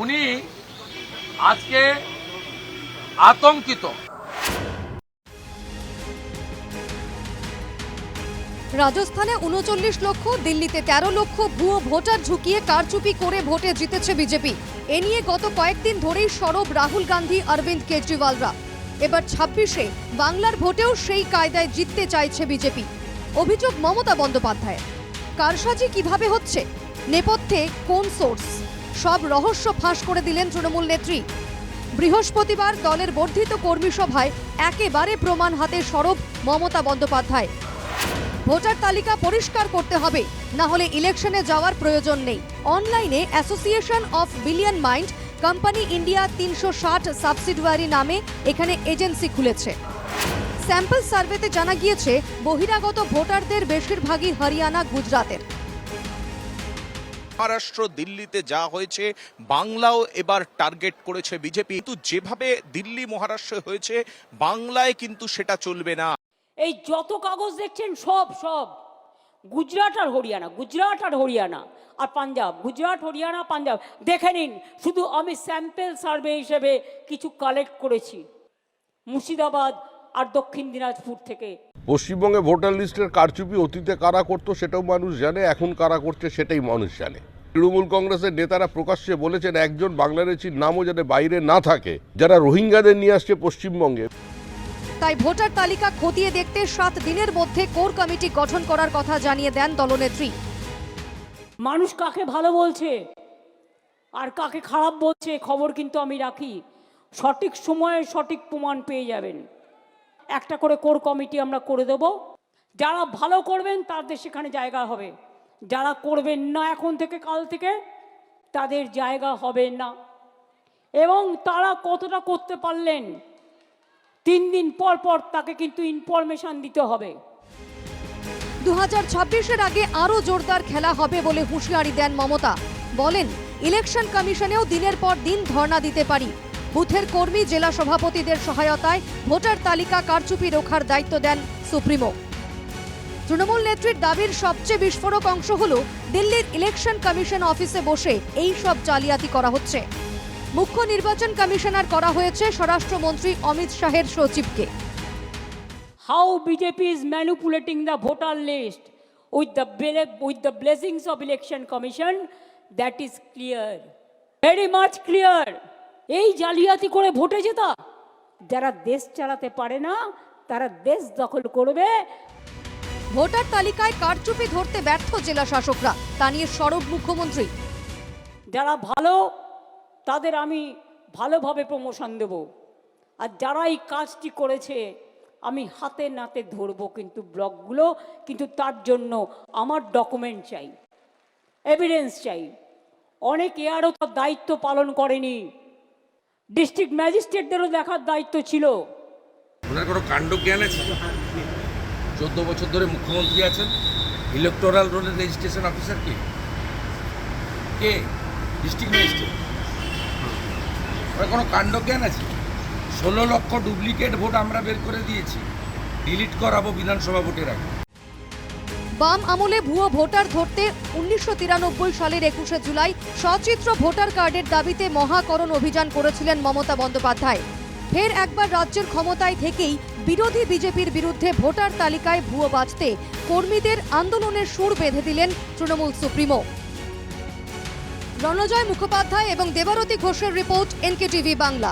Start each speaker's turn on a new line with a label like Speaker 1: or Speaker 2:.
Speaker 1: উনি আজকে আতঙ্কিত।
Speaker 2: রাজস্থানে ৩৯ লক্ষ, দিল্লিতে ১৩ লক্ষ ভুয়ো ভোটার ঝুঁকিয়ে কারচুপি করে ভোটে জিতেছে বিজেপি। এ নিয়ে গত কয়েকদিন ধরেই সরব রাহুল গান্ধী, অরবিন্দ কেজরিওয়ালরা। এবার ২৬-এ বাংলার ভোটেও সেই কায়দায় জিততে চাইছে বিজেপি। অভিযোগ মমতা বন্দ্যোপাধ্যায়ের। কারসাজি কিভাবে হচ্ছে, নেপথ্যে কোন সোর্স, সব রহস্য ফাঁস করে দিলেন তৃণমূল নেত্রী। বৃহস্পতিবার দলের বর্ধিত কর্মী সভায় একেবারে প্রমাণ হাতে সরব মমতা বন্দ্যোপাধ্যায়। ভোটার তালিকা পরিষ্কার করতে হবে, না হলে ইলেকশনে যাওয়ার প্রয়োজন নেই। অনলাইনে association of billion mind company India ৩৬০ subsidiary নামে এখানে এজেন্সি খুলেছে। স্যাম্পল সার্ভেতে জানা গিয়েছে বহিরাগত ভোটারদের বেশিরভাগই হরিয়ানা, গুজরাতের।
Speaker 3: মহারাষ্ট্র, দিল্লিতে যা হয়েছে বাংলাও এবার টার্গেট করেছে বিজেপি। কিন্তু যেভাবে দিল্লি মহারাষ্ট্রে হয়েছে বাংলায় কিন্তু সেটা চলবে না।
Speaker 4: এই যত কাগজ দেখছেন সব গুজরাট আর হরিয়ানা আর পাঞ্জাব, গুজরাট, হরিয়ানা, পাঞ্জাব দেখে নিন। শুধু আমি স্যাম্পল সার্ভে হিসেবে কিছু কালেক্ট করেছি মুর্শিদাবাদ আর দক্ষিণ দিনাজপুর থেকে।
Speaker 5: পশ্চিমবঙ্গে ভোটার লিস্টের কারচুপি অতীতে কারা করতো সেটাও মানুষ জানে, এখন কারা করছে সেটাই মানুষ জানে। তৃণমূল কংগ্রেসের নেতারা প্রকাশ্যে বলেছেন একজন বাংলাদেশির নামও যাতে বাইরে না থাকে, যারা রোহিঙ্গাদের নিয়ে আসছে পশ্চিমবঙ্গে।
Speaker 2: তাই ভোটার তালিকা খতিয়ে দেখতে 7 দিনের মধ্যে কোর কমিটি গঠন করার কথা জানিয়ে দেন দলনেত্রী।
Speaker 4: মানুষ কাকে ভালো বলছে আর কাকে খারাপ বলছে খবর কিন্তু আমি রাখি। সঠিক সময়ে সঠিক প্রমাণ পেয়ে যাবেন। একটা করে কোর কমিটি আমরা করে দেব। যারা ভালো করবেন তাদের সেখানে জায়গা হবে, যারা করবেন না এখন থেকে কাল থেকে তাদের জায়গা হবে না। এবং তারা কতটা করতে পারলেন 3 দিন পর পর তাকে কিন্তু ইনফরমেশন দিতে হবে।
Speaker 2: 2026-এর আগে আরো জোরদার খেলা হবে বলে হুঁশিয়ারি দেন মমতা। বলেন ইলেকশন কমিশনেও দিনের পর দিন ধর্ণা দিতে পারি। বুথের কর্মী, জেলা সভাপতিদের সহায়তায় ভোটার তালিকা কারচুপি রোখার দায়িত্ব দেন সুপ্রিমো। তৃণমূল নেত্রীর দাবির সবচেয়ে বিস্ফোরক অংশ হল দিল্লির ইলেকশন কমিশন অফিসে বসে এই সব জালিয়াতি করা হচ্ছে। মুখ্য নির্বাচন কমিশনার করা হয়েছে স্বরাষ্ট্রমন্ত্রী অমিত শাহের সচিবকে।
Speaker 4: How BJP is manipulating the voter list with the blessings of election commission, that is clear, very much clear. এই জালিয়াতি করে ভোটে জেতা, যারা দেশ চালাতে পারে না তারা দেশ দখল করবে।
Speaker 2: ভোটার তালিকায় কারচুপি ধরতে ব্যর্থ জেলা শাসকরা, তা নিয়ে সরব মুখ্যমন্ত্রী।
Speaker 4: যারা ভালো তাদের আমি ভালোভাবে প্রমোশন দেব, আর যারা এই কাজটি করেছে আমি হাতে নাতে ধরবো কিন্তু ব্লকগুলো। কিন্তু তার জন্য আমার ডকুমেন্ট চাই, এভিডেন্স চাই। অনেক এআরও তার দায়িত্ব পালন করেনি, ডিস্ট্রিক্ট ম্যাজিস্ট্রেটদেরও দেখার দায়িত্ব ছিল।
Speaker 1: ওনার কোনো কাণ্ড জ্ঞান আছে? 14 বছর ধরে মুখ্যমন্ত্রী আছেন। ইলেকটোরাল রোলের রেজিস্ট্রেশন অফিসার কে? District magistrate. ওনার কোনো কাণ্ড জ্ঞান আছে? 16 লক্ষ ডুপ্লিকেট ভোট আমরা বের করে দিয়েছি, ডিলিট করাবো বিধানসভা ভোটের আগে।
Speaker 2: বাম আমলে ভুয়ো ভোটার ধরতে 1993 সালের 21শে জুলাই সচিত্র ভোটার কার্ডের দাবিতে মহাকরণ অভিযান করেছিলেন মমতা বন্দ্যোপাধ্যায়। ফের একবার রাজ্যের ক্ষমতায় থেকেই বিরোধী বিজেপির বিরুদ্ধে ভোটার তালিকায় ভুয়ো বাজতে কর্মীদের আন্দোলনের সুর বেঁধে দিলেন তৃণমূল সুপ্রিমো। রণজয় মুখোপাধ্যায় এবং দেবারতী ঘোষের রিপোর্ট, NKTV বাংলা।